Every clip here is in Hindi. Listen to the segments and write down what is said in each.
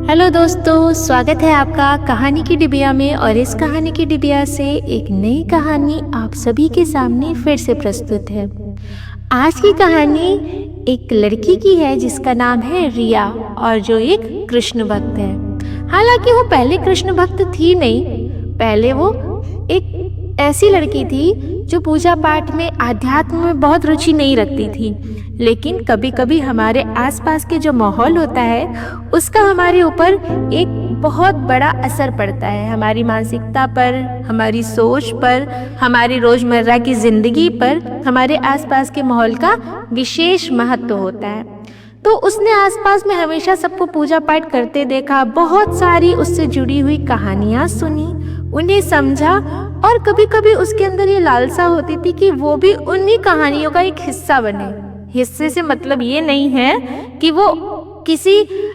हेलो दोस्तों, स्वागत है आपका कहानी की डिबिया में। और इस कहानी की डिबिया से एक नई कहानी आप सभी के सामने फिर से प्रस्तुत है। आज की कहानी एक लड़की की है जिसका नाम है रिया, और जो एक कृष्ण भक्त है। हालांकि वो पहले कृष्ण भक्त थी नहीं, पहले वो एक ऐसी लड़की थी जो पूजा पाठ में, आध्यात्म में बहुत रुचि नहीं रखती थी। लेकिन कभी कभी हमारे आसपास के जो माहौल होता है उसका हमारे ऊपर एक बहुत बड़ा असर पड़ता है, हमारी मानसिकता पर, हमारी सोच पर, हमारी रोजमर्रा की जिंदगी पर। हमारे आसपास के माहौल का विशेष महत्व होता है। तो उसने आसपास में हमेशा सबको पूजा पाठ करते देखा, बहुत सारी उससे जुड़ी हुई कहानियां सुनी, उन्हें समझा, और कभी कभी उसके अंदर ये लालसा होती थी कि वो भी उन्हीं कहानियों का एक हिस्सा बने। हिस्से से मतलब ये नहीं है कि वो किसी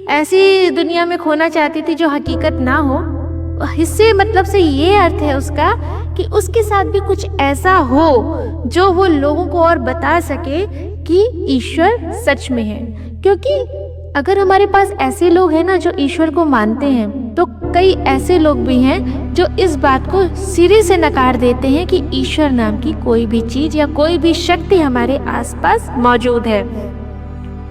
ऐसी दुनिया में खोना चाहती थी जो हकीकत ना हो। हिस्से मतलब से ये अर्थ है उसका कि उसके साथ भी कुछ ऐसा हो जो वो लोगों को और बता सके कि ईश्वर सच में है। क्योंकि अगर हमारे पास ऐसे लोग हैं ना जो ईश्वर को मानते हैं, तो कई ऐसे लोग भी हैं जो इस बात को सिरे से नकार देते हैं कि ईश्वर नाम की कोई भी चीज या कोई भी शक्ति हमारे आसपास मौजूद है।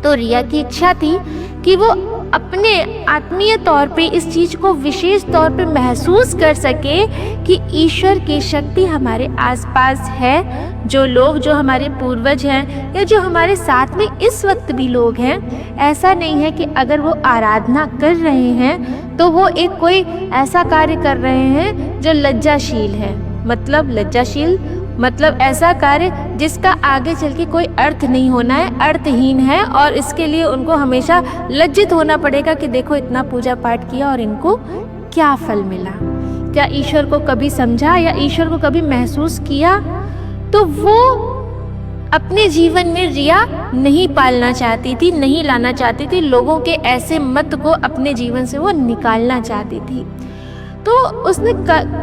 तो रिया की इच्छा थी कि वो अपने आत्मीय तौर पे इस चीज को विशेष तौर पे महसूस कर सके कि ईश्वर की शक्ति हमारे आसपास है। जो लोग, जो हमारे पूर्वज हैं या जो हमारे साथ में इस वक्त भी लोग हैं, ऐसा नहीं है कि अगर वो आराधना कर रहे हैं तो वो एक कोई ऐसा कार्य कर रहे हैं जो लज्जाशील है। मतलब लज्जाशील मतलब ऐसा कार्य जिसका आगे चल के कोई अर्थ नहीं होना है, अर्थहीन है, और इसके लिए उनको हमेशा लज्जित होना पड़ेगा कि देखो इतना पूजा पाठ किया और इनको क्या फल मिला। क्या ईश्वर को कभी समझा या ईश्वर को कभी महसूस किया? तो वो अपने जीवन में रिया नहीं पालना चाहती थी, नहीं लाना चाहती थी। लोगों के ऐसे मत को अपने जीवन से वो निकालना चाहती थी। तो उसने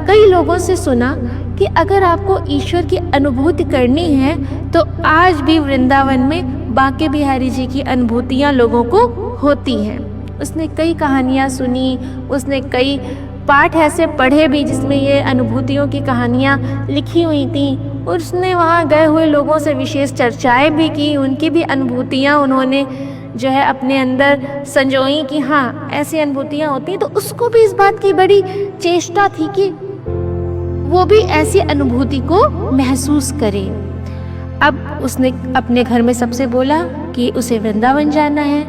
कई लोगों से सुना कि अगर आपको ईश्वर की अनुभूति करनी है तो आज भी वृंदावन में बांके बिहारी जी की अनुभूतियाँ लोगों को होती हैं। उसने कई कहानियाँ सुनी, उसने कई पाठ ऐसे पढ़े भी जिसमें ये अनुभूतियों की कहानियाँ लिखी हुई थी। उसने वहाँ गए हुए लोगों से विशेष चर्चाएं भी की, उनकी भी अनुभूतियाँ उन्होंने जो है अपने अंदर संजोई कि हाँ ऐसी अनुभूतियाँ होती हैं। तो उसको भी इस बात की बड़ी चेष्टा थी कि वो भी ऐसी अनुभूति को महसूस करे। अब उसने अपने घर में सबसे बोला कि उसे वृंदावन जाना है।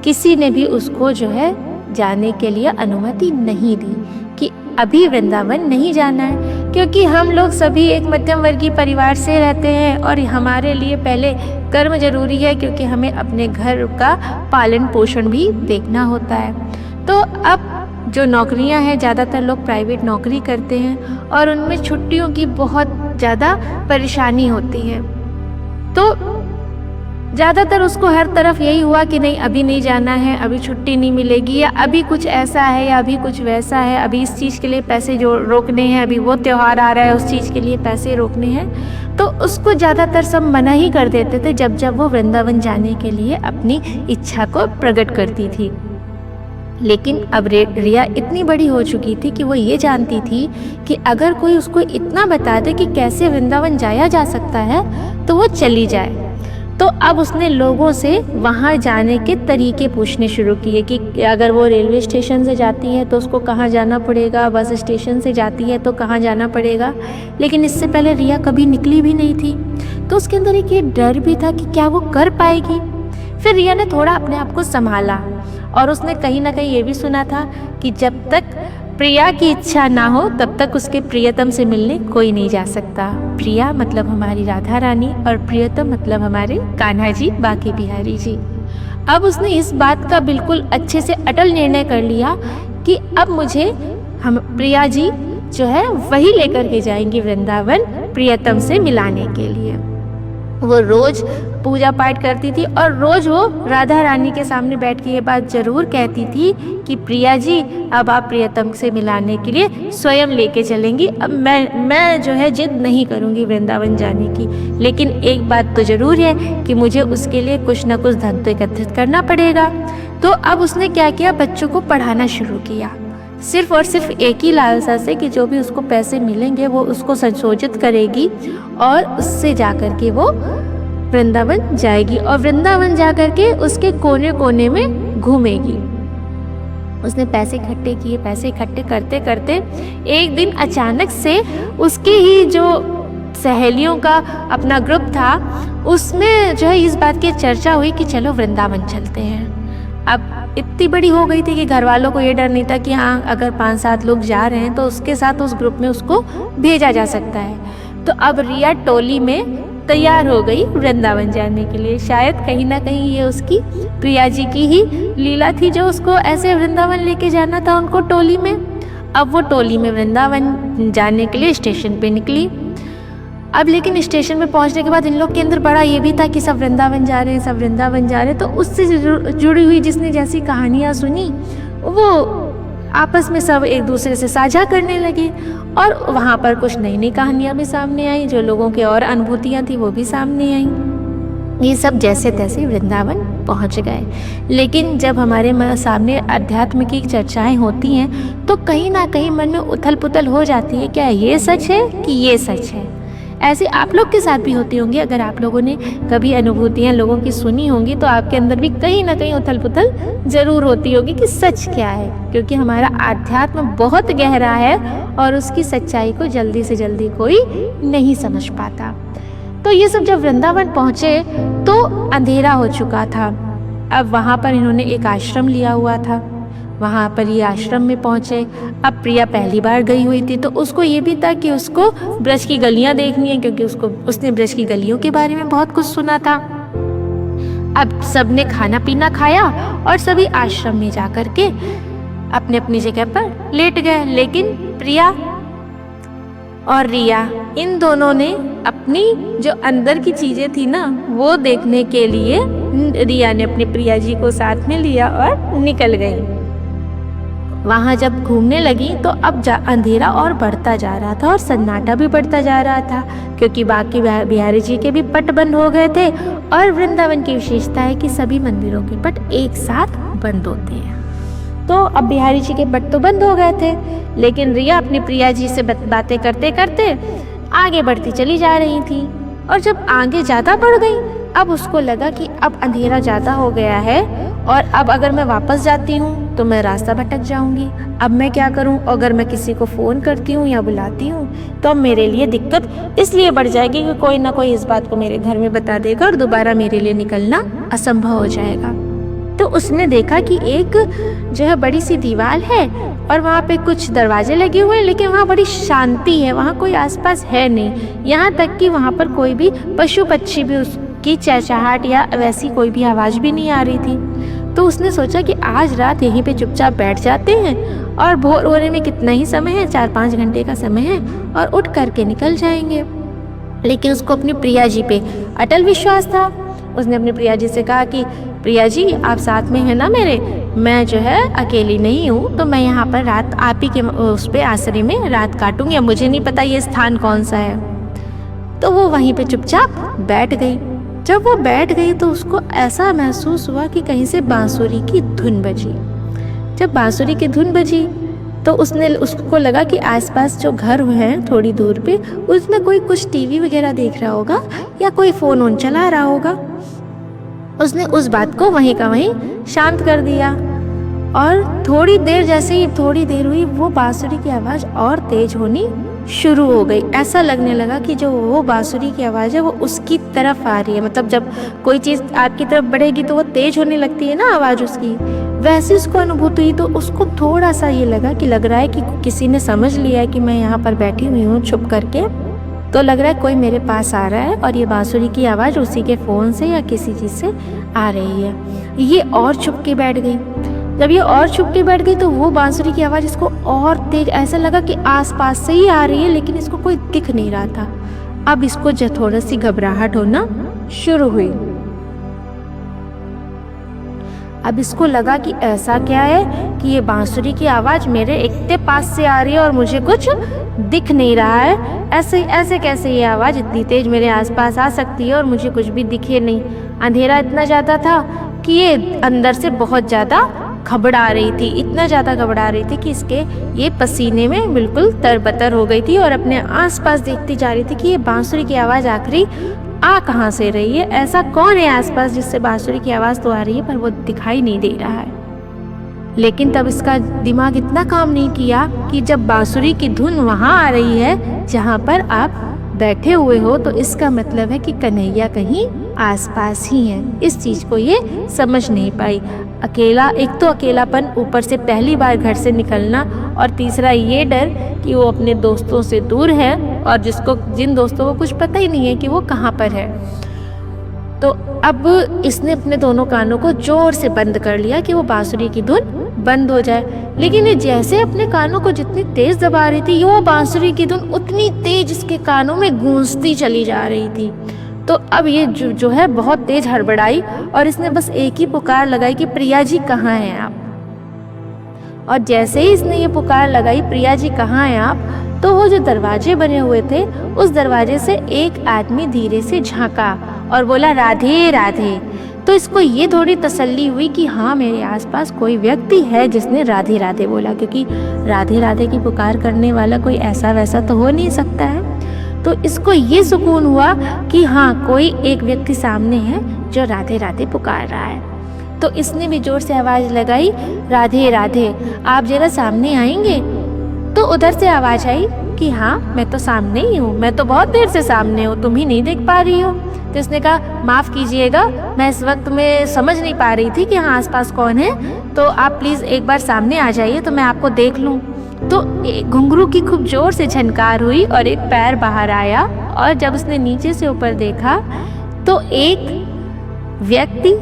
किसी ने भी उसको जो है जाने के लिए अनुमति नहीं दी कि अभी वृंदावन नहीं जाना है, क्योंकि हम लोग सभी एक मध्यम वर्गीय परिवार से रहते हैं और हमारे लिए पहले कर्म जरूरी है, क्योंकि हमें अपने घर का पालन पोषण भी देखना होता है। तो अब जो नौकरियां हैं, ज़्यादातर लोग प्राइवेट नौकरी करते हैं और उनमें छुट्टियों की बहुत ज़्यादा परेशानी होती है। तो ज़्यादातर उसको हर तरफ यही हुआ कि नहीं अभी नहीं जाना है, अभी छुट्टी नहीं मिलेगी, या अभी कुछ ऐसा है या अभी कुछ वैसा है, अभी इस चीज़ के लिए पैसे जो रोकने हैं, अभी वो त्यौहार आ रहा है उस चीज़ के लिए पैसे रोकने हैं। तो उसको ज़्यादातर सब मना ही कर देते थे जब जब वो वृंदावन जाने के लिए अपनी इच्छा को प्रकट करती थी। लेकिन अब रिया इतनी बड़ी हो चुकी थी कि वो ये जानती थी कि अगर कोई उसको इतना बता दे कि कैसे वृंदावन जाया जा सकता है तो वो चली जाए। तो अब उसने लोगों से वहाँ जाने के तरीके पूछने शुरू किए कि अगर वो रेलवे स्टेशन से जाती है तो उसको कहाँ जाना पड़ेगा, बस स्टेशन से जाती है तो कहाँ जाना पड़ेगा। लेकिन इससे पहले रिया कभी निकली भी नहीं थी, तो उसके अंदर एक ये डर भी था कि क्या वो कर पाएगी। फिर रिया ने थोड़ा अपने आप को संभाला और उसने कहीं ना कहीं ये भी सुना था कि जब तक प्रिया की इच्छा ना हो तब तक उसके प्रियतम से मिलने कोई नहीं जा सकता। प्रिया मतलब हमारी राधा रानी और प्रियतम मतलब हमारे कान्हा जी, बांके बिहारी जी। अब उसने इस बात का बिल्कुल अच्छे से अटल निर्णय कर लिया कि अब मुझे हम प्रिया जी जो है वही लेकर के जाएंगी वृंदावन प्रियतम से मिलाने के लिए। वो रोज पूजा पाठ करती थी और रोज वो राधा रानी के सामने बैठ के ये बात जरूर कहती थी कि प्रिया जी, अब आप प्रियतम से मिलाने के लिए स्वयं लेके चलेंगी। अब मैं जो है जिद नहीं करूँगी वृंदावन जाने की, लेकिन एक बात तो ज़रूर है कि मुझे उसके लिए कुछ ना कुछ धन तो एकत्रित करना पड़ेगा। तो अब उसने क्या किया, बच्चों को पढ़ाना शुरू किया, सिर्फ और सिर्फ एक ही लालसा से कि जो भी उसको पैसे मिलेंगे वो उसको संशोधित करेगी और उससे जाकर के वो वृंदावन जाएगी और वृंदावन जाकर के उसके कोने कोने में घूमेगी। उसने पैसे इकट्ठे किए, पैसे इकट्ठे करते करते एक दिन अचानक से उसकी ही जो सहेलियों का अपना ग्रुप था उसमें जो है इस बात की चर्चा हुई कि चलो वृंदावन चलते हैं। अब इतनी बड़ी हो गई थी कि घर वालों को ये डर नहीं था कि हाँ अगर 5-7 लोग जा रहे हैं तो उसके साथ उस ग्रुप में उसको भेजा जा सकता है। तो अब रिया टोली में तैयार हो गई वृंदावन जाने के लिए। शायद कहीं ना कहीं ये उसकी प्रिया जी की ही लीला थी जो उसको ऐसे वृंदावन लेके जाना था उनको टोली में। अब वो टोली में वृंदावन जाने के लिए स्टेशन पे निकली। अब लेकिन स्टेशन में पहुंचने के बाद इन लोग के अंदर बड़ा ये भी था कि सब वृंदावन जा रहे हैं, सब वृंदावन जा रहे हैं। तो उससे जुड़ी हुई जिसने जैसी कहानियाँ सुनी वो आपस में सब एक दूसरे से साझा करने लगे और वहाँ पर कुछ नई नई कहानियाँ भी सामने आई, जो लोगों के और अनुभूतियाँ थी वो भी सामने आई। ये सब जैसे तैसे वृंदावन पहुँच गए। लेकिन जब हमारे सामने अध्यात्म की चर्चाएँ होती हैं तो कहीं ना कहीं मन में उथल पुथल हो जाती है, क्या ये सच है कि ये सच है। ऐसे आप लोग के साथ भी होती होंगी। अगर आप लोगों ने कभी अनुभूतियाँ लोगों की सुनी होंगी तो आपके अंदर भी कहीं ना कहीं उथल पुथल जरूर होती होगी कि सच क्या है, क्योंकि हमारा आध्यात्म बहुत गहरा है और उसकी सच्चाई को जल्दी से जल्दी कोई नहीं समझ पाता। तो ये सब जब वृंदावन पहुँचे तो अंधेरा हो चुका था। अब वहाँ पर इन्होंने एक आश्रम लिया हुआ था, वहाँ पर ये आश्रम में पहुँचे। अब प्रिया पहली बार गई हुई थी तो उसको ये भी था कि उसको ब्रज की गलियाँ देखनी है, क्योंकि उसने ब्रज की गलियों के बारे में बहुत कुछ सुना था। अब सबने खाना पीना खाया और सभी आश्रम में जाकर के अपने अपनी जगह पर लेट गए। लेकिन प्रिया और रिया इन दोनों ने अपनी जो अंदर की चीजें थी ना वो देखने के लिए रिया ने अपनी प्रिया जी को साथ में लिया और निकल गई। वहाँ जब घूमने लगी तो अब अंधेरा और बढ़ता जा रहा था और सन्नाटा भी बढ़ता जा रहा था, क्योंकि बाकी बिहारी जी के भी पट बंद हो गए थे। और वृंदावन की विशेषता है कि सभी मंदिरों के पट एक साथ बंद होते हैं। तो अब बिहारी जी के पट तो बंद हो गए थे, लेकिन रिया अपनी प्रिया जी से बातें करते करते आगे बढ़ती चली जा रही थी। और जब आगे ज़्यादा बढ़ गई अब उसको लगा कि अब अंधेरा ज़्यादा हो गया है और अब अगर मैं वापस जाती हूँ तो मैं रास्ता भटक जाऊँगी। अब मैं क्या करूँ, अगर मैं किसी को फ़ोन करती हूँ या बुलाती हूँ तो अब मेरे लिए दिक्कत इसलिए बढ़ जाएगी कि कोई ना कोई इस बात को मेरे घर में बता देगा और दोबारा मेरे लिए निकलना असंभव हो जाएगा। तो उसने देखा कि एक जो है बड़ी सी दीवार है और वहाँ पे कुछ दरवाजे लगे हुए हैं, लेकिन वहाँ बड़ी शांति है, वहाँ कोई आसपास है नहीं। यहाँ तक कि वहाँ पर कोई भी पशु पक्षी भी उसकी चहचहाहट या वैसी कोई भी आवाज़ भी नहीं आ रही थी। तो उसने सोचा कि आज रात यहीं पे चुपचाप बैठ जाते हैं और भोर होने में कितना ही समय है, 4-5 घंटे का समय है, और उठ करके निकल जाएंगे। लेकिन उसको अपनी प्रिया जी पे अटल विश्वास था। उसने अपनी प्रिया जी से कहा कि प्रिया जी आप साथ में है ना मेरे, मैं जो है अकेली नहीं हूँ, तो मैं यहाँ पर रात आप ही के उस पे आश्रय में रात काटूंगी। अब मुझे नहीं पता ये स्थान कौन सा है। तो वो वहीं पे चुपचाप बैठ गई। जब वो बैठ गई तो उसको ऐसा महसूस हुआ कि कहीं से बांसुरी की धुन बजी। जब बांसुरी की धुन बजी तो उसको लगा कि आसपास जो घर हैं थोड़ी दूर पे उसमें कोई कुछ टीवी वगैरह देख रहा होगा या कोई फ़ोन ऑन चला रहा होगा। उसने उस बात को वहीं का वहीं शांत कर दिया और थोड़ी देर हुई वो बांसुरी की आवाज़ और तेज होनी शुरू हो गई। ऐसा लगने लगा कि जो वो बांसुरी की आवाज़ है वो उसकी तरफ आ रही है। मतलब जब कोई चीज़ आपकी तरफ बढ़ेगी तो वो तेज होने लगती है ना आवाज़ उसकी, वैसे उसको अनुभूति हुई। तो उसको थोड़ा सा ये लगा कि लग रहा है कि किसी ने समझ लिया है कि मैं यहाँ पर बैठी हुई हूँ छुप करके, तो लग रहा है कोई मेरे पास आ रहा है और ये बांसुरी की आवाज़ उसी के फ़ोन से या किसी चीज़ से आ रही है। ये और छुप के बैठ गई। जब ये और छुप के बैठ गई तो वो बांसुरी की आवाज़ इसको और तेज, ऐसा लगा कि आसपास से ही आ रही है, लेकिन इसको कोई दिख नहीं रहा था। अब इसको थोड़ा सी घबराहट होना शुरू हुई। अब इसको लगा कि ऐसा क्या है कि ये बांसुरी की आवाज़ मेरे इतने पास से आ रही है और मुझे कुछ दिख नहीं रहा है। ऐसे कैसे ये आवाज़ इतनी तेज मेरे आसपास आ सकती है और मुझे कुछ भी दिखे नहीं। अंधेरा इतना ज़्यादा था कि ये अंदर से बहुत ज़्यादा घबरा रही थी, इतना ज़्यादा घबरा रही थी कि इसके ये पसीने में बिल्कुल तरबतर हो गई थी और अपने आसपास देखती जा रही थी कि ये बांसुरी की आवाज़ आखिरी आ कहाँ से रही है, ऐसा कौन है आसपास जिससे बांसुरी की आवाज़ तो आ रही है पर वो दिखाई नहीं दे रहा है। लेकिन तब इसका दिमाग इतना काम नहीं किया कि जब बांसुरी की धुन वहाँ आ रही है जहाँ पर आप बैठे हुए हो, तो इसका मतलब है कि कन्हैया कहीं आसपास ही है। इस चीज़ को ये समझ नहीं पाई। अकेला, एक तो अकेलापन, ऊपर से पहली बार घर से निकलना, और तीसरा ये डर कि वो अपने दोस्तों से दूर है और जिन दोस्तों को कुछ पता ही नहीं है कि वो कहाँ पर है। तो अब इसने अपने दोनों कानों को जोर से बंद कर लिया कि वो बांसुरी की धुन बंद हो जाए। लेकिन ये जैसे अपने कानों को जितनी तेज दबा रही थी, वो बांसुरी की धुन उतनी तेज इसके कानों में गूंजती चली जा रही थी। तो अब ये जो है बहुत तेज हड़बड़ाई और इसने बस एक ही पुकार लगाई कि प्रिया जी कहाँ हैं आप। और जैसे ही इसने ये पुकार लगाई, प्रिया जी कहाँ हैं आप, तो वो जो दरवाजे बने हुए थे उस दरवाजे से एक आदमी धीरे से झांका और बोला राधे राधे। तो इसको ये थोड़ी तसल्ली हुई कि हाँ, मेरे आसपास कोई व्यक्ति है जिसने राधे राधे बोला, क्योंकि राधे राधे की पुकार करने वाला कोई ऐसा वैसा तो हो नहीं सकता है। तो इसको ये सुकून हुआ कि हाँ, कोई एक व्यक्ति सामने है जो राधे राधे पुकार रहा है। तो इसने भी जोर से आवाज़ लगाई, राधे राधे, आप जरा सामने आएंगे। तो उधर से आवाज़ आई कि हाँ, मैं तो सामने ही हूँ, मैं तो बहुत देर से सामने हूँ, तुम ही नहीं देख पा रही हो। तो इसने कहा माफ़ कीजिएगा, मैं इस वक्त में समझ नहीं पा रही थी कि हाँ आसपास कौन है, तो आप प्लीज़ एक बार सामने आ जाइए तो मैं आपको देख लूँ। तो घुंघरू की खूब जोर से झनकार हुई और एक पैर बाहर आया, और जब उसने नीचे से ऊपर देखा तो एक व्यक्ति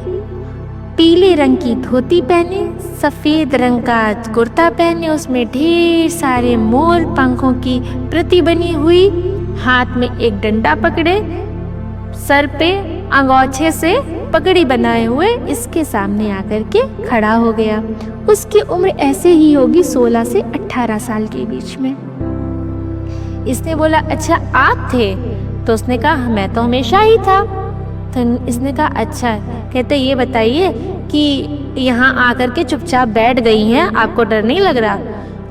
पीले रंग की धोती पहने, सफ़ेद रंग का कुर्ता पहने, उसमें ढेर सारे मोर पंखों की प्रति बनी हुई, हाथ में एक डंडा पकड़े, सर पे अंगोछे से पगड़ी बनाए हुए इसके सामने आकर के खड़ा हो गया। उसकी उम्र ऐसे ही होगी 16 से 18 साल के बीच में। इसने बोला अच्छा आप थे? तो उसने कहा मैं तो हमेशा ही था। तो इसने कहा अच्छा, कहते ये बताइए कि यहाँ आकर के चुपचाप बैठ गई हैं, आपको डर नहीं लग रहा?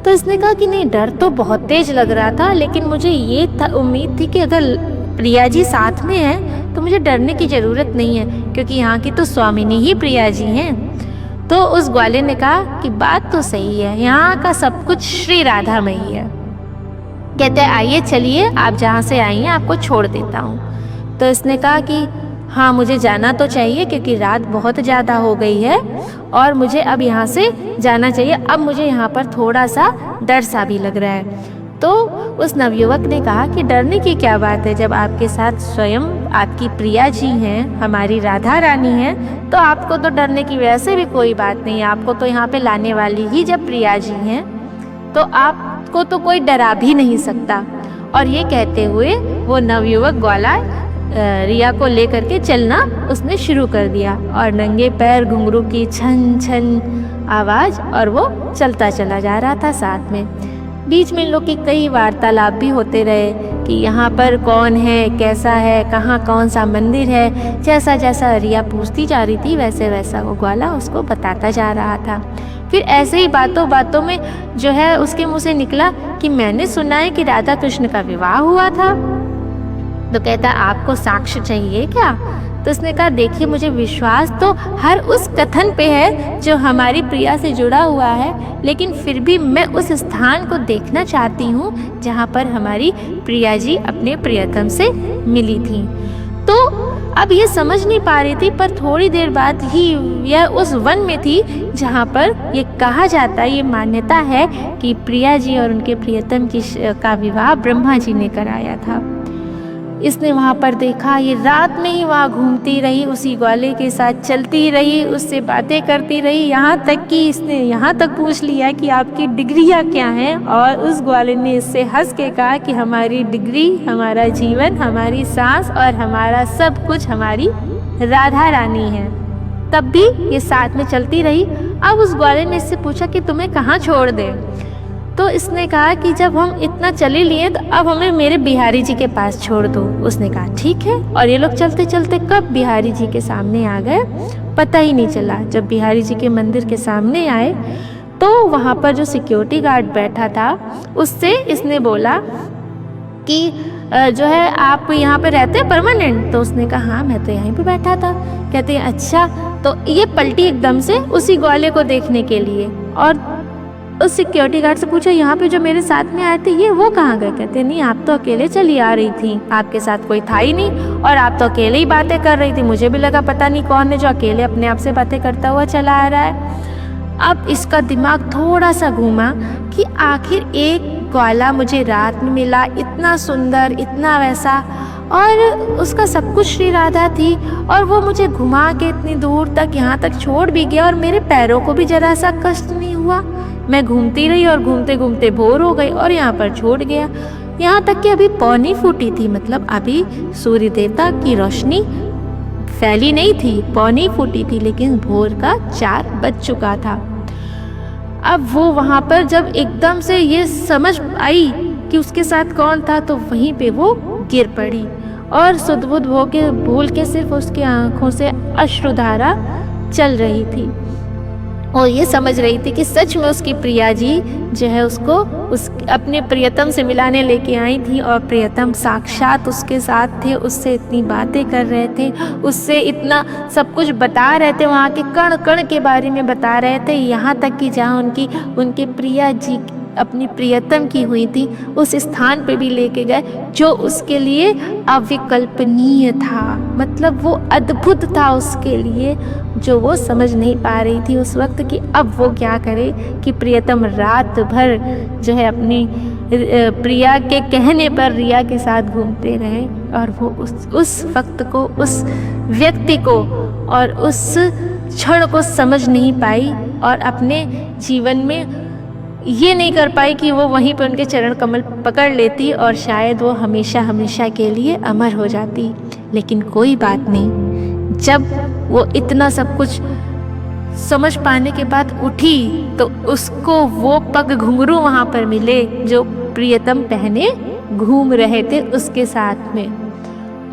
तो इसने कहा कि नहीं, डर तो बहुत तेज लग रहा था, लेकिन मुझे ये उम्मीद थी कि अगर प्रिया जी साथ में हैं तो मुझे डरने की ज़रूरत नहीं है, क्योंकि यहाँ की तो स्वामिनी ही प्रिया जी हैं। तो उस ग्वाले ने कहा कि बात तो सही है, यहाँ का सब कुछ श्री राधा मई है। कहते आइए चलिए, आप जहाँ से आई हैं आपको छोड़ देता हूँ। तो इसने कहा कि हाँ, मुझे जाना तो चाहिए क्योंकि रात बहुत ज़्यादा हो गई है और मुझे अब यहाँ से जाना चाहिए। अब मुझे यहाँ पर थोड़ा सा डर सा भी लग रहा है। तो उस नवयुवक ने कहा कि डरने की क्या बात है, जब आपके साथ स्वयं आपकी प्रिया जी हैं, हमारी राधा रानी हैं, तो आपको तो डरने की वैसे भी कोई बात नहीं है। आपको तो यहाँ पे लाने वाली ही जब प्रिया जी हैं तो आपको तो कोई डरा भी नहीं सकता। और ये कहते हुए वो नवयुवक ग्वाला रिया को लेकर के चलना उसने शुरू कर दिया, और नंगे पैर, घुंघरू की छन छन आवाज़, और वो चलता चला जा रहा था साथ में। बीच में इन लोग की कई वार्तालाप भी होते रहे कि यहाँ पर कौन है, कैसा है, कहाँ कौन सा मंदिर है। जैसा जैसा रिया पूछती जा रही थी वैसे वैसा वो ग्वाला उसको बताता जा रहा था। फिर ऐसे ही बातों बातों में जो है उसके मुँह से निकला कि मैंने सुना है कि राधा कृष्ण का विवाह हुआ था। तो कहता आपको साक्ष्य चाहिए क्या? तो उसने कहा देखिए, मुझे विश्वास तो हर उस कथन पे है जो हमारी प्रिया से जुड़ा हुआ है, लेकिन फिर भी मैं उस स्थान को देखना चाहती हूँ जहाँ पर हमारी प्रिया जी अपने प्रियतम से मिली थी। तो अब ये समझ नहीं पा रही थी, पर थोड़ी देर बाद ही यह उस वन में थी जहाँ पर ये कहा जाता है, ये मान्यता है कि प्रिया जी और उनके प्रियतम का विवाह ब्रह्मा जी ने कराया था। इसने वहाँ पर देखा, ये रात में ही वहाँ घूमती रही, उसी ग्वाले के साथ चलती रही, उससे बातें करती रही, यहाँ तक कि इसने यहाँ तक पूछ लिया कि आपकी डिग्रियाँ क्या हैं। और उस ग्वाले ने इससे हंस के कहा कि हमारी डिग्री, हमारा जीवन, हमारी सांस और हमारा सब कुछ हमारी राधा रानी है। तब भी ये साथ में चलती रही। अब उस ग्वाले ने इससे पूछा कि तुम्हें कहाँ छोड़ दे। तो इसने कहा कि जब हम इतना चले लिए तो अब हमें मेरे बिहारी जी के पास छोड़ दो। उसने कहा ठीक है। और ये लोग चलते चलते कब बिहारी जी के सामने आ गए पता ही नहीं चला। जब बिहारी जी के मंदिर के सामने आए तो वहाँ पर जो सिक्योरिटी गार्ड बैठा था उससे इसने बोला कि जो है आप यहाँ पे रहते हैं परमानेंट। तो उसने कहा हाँ मैं तो यहीं पे बैठा था। कहते हैं अच्छा। तो ये पलटी एकदम से उसी ग्वाले को देखने के लिए और उस सिक्योरिटी गार्ड से पूछा यहाँ पे जो मेरे साथ में आए थे ये वो कहाँ गए। कहते नहीं आप तो अकेले चली आ रही थी, आपके साथ कोई था ही नहीं और आप तो अकेले ही बातें कर रही थी। मुझे भी लगा पता नहीं कौन है जो अकेले अपने आप से बातें करता हुआ चला आ रहा है। अब इसका दिमाग थोड़ा सा घूमा कि आखिर एक ग्वाला मुझे रात में मिला, इतना सुंदर, इतना वैसा, और उसका सब कुछ श्री राधा थी और वो मुझे घुमा के इतनी दूर तक यहाँ तक छोड़ भी गया और मेरे पैरों को भी जरा सा कष्ट नहीं हुआ। मैं घूमती रही और घूमते घूमते बोर हो गई और यहाँ पर छोड़ गया। यहाँ तक कि अभी पौनी फूटी थी, मतलब अभी सूर्य देवता की रोशनी फैली नहीं थी, पौनी फूटी थी, लेकिन भोर का 4 बज चुका था। अब वो वहाँ पर जब एकदम से ये समझ आई कि उसके साथ कौन था तो वहीं पे वो गिर पड़ी और सुध-बुध भूल के सिर्फ उसकी आंखों से अश्रुधारा चल रही थी और ये समझ रही थी कि सच में उसकी प्रिया जी जो है उसको अपने प्रियतम से मिलाने लेके आई थी और प्रियतम साक्षात उसके साथ थे, उससे इतनी बातें कर रहे थे, उससे इतना सब कुछ बता रहे थे, वहाँ के कण कण के बारे में बता रहे थे। यहाँ तक कि जहाँ उनके प्रिया जी अपनी प्रियतम की हुई थी उस स्थान पे भी लेके गए जो उसके लिए अविकल्पनीय था, मतलब वो अद्भुत था उसके लिए, जो वो समझ नहीं पा रही थी उस वक्त कि अब वो क्या करे कि प्रियतम रात भर जो है अपनी प्रिया के कहने पर रिया के साथ घूमते रहे और वो उस वक्त को, उस व्यक्ति को और उस क्षण को समझ नहीं पाई और अपने जीवन में ये नहीं कर पाई कि वो वहीं पर उनके चरण कमल पकड़ लेती और शायद वो हमेशा हमेशा के लिए अमर हो जाती। लेकिन कोई बात नहीं, जब वो इतना सब कुछ समझ पाने के बाद उठी तो उसको वो पग घुंघरू वहाँ पर मिले जो प्रियतम पहने घूम रहे थे उसके साथ में।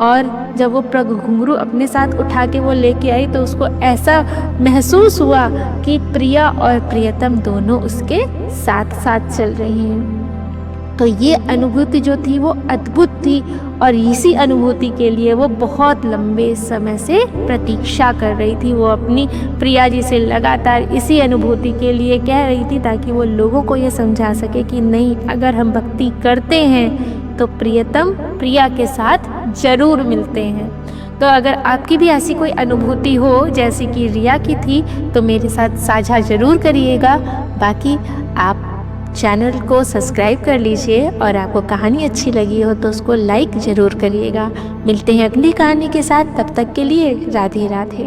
और जब वो पग घुंघरू अपने साथ उठा के वो लेके आई तो उसको ऐसा महसूस हुआ कि प्रिया और प्रियतम दोनों उसके साथ साथ चल रही हैं। तो ये अनुभूति जो थी वो अद्भुत थी और इसी अनुभूति के लिए वो बहुत लंबे समय से प्रतीक्षा कर रही थी। वो अपनी प्रिया जी से लगातार इसी अनुभूति के लिए कह रही थी ताकि वो लोगों को ये समझा सके कि नहीं, अगर हम भक्ति करते हैं तो प्रियतम प्रिया के साथ जरूर मिलते हैं। तो अगर आपकी भी ऐसी कोई अनुभूति हो जैसे कि रिया की थी तो मेरे साथ साझा ज़रूर करिएगा। बाकी आप चैनल को सब्सक्राइब कर लीजिए और आपको कहानी अच्छी लगी हो तो उसको लाइक ज़रूर करिएगा। मिलते हैं अगली कहानी के साथ, तब तक के लिए राधे राधे।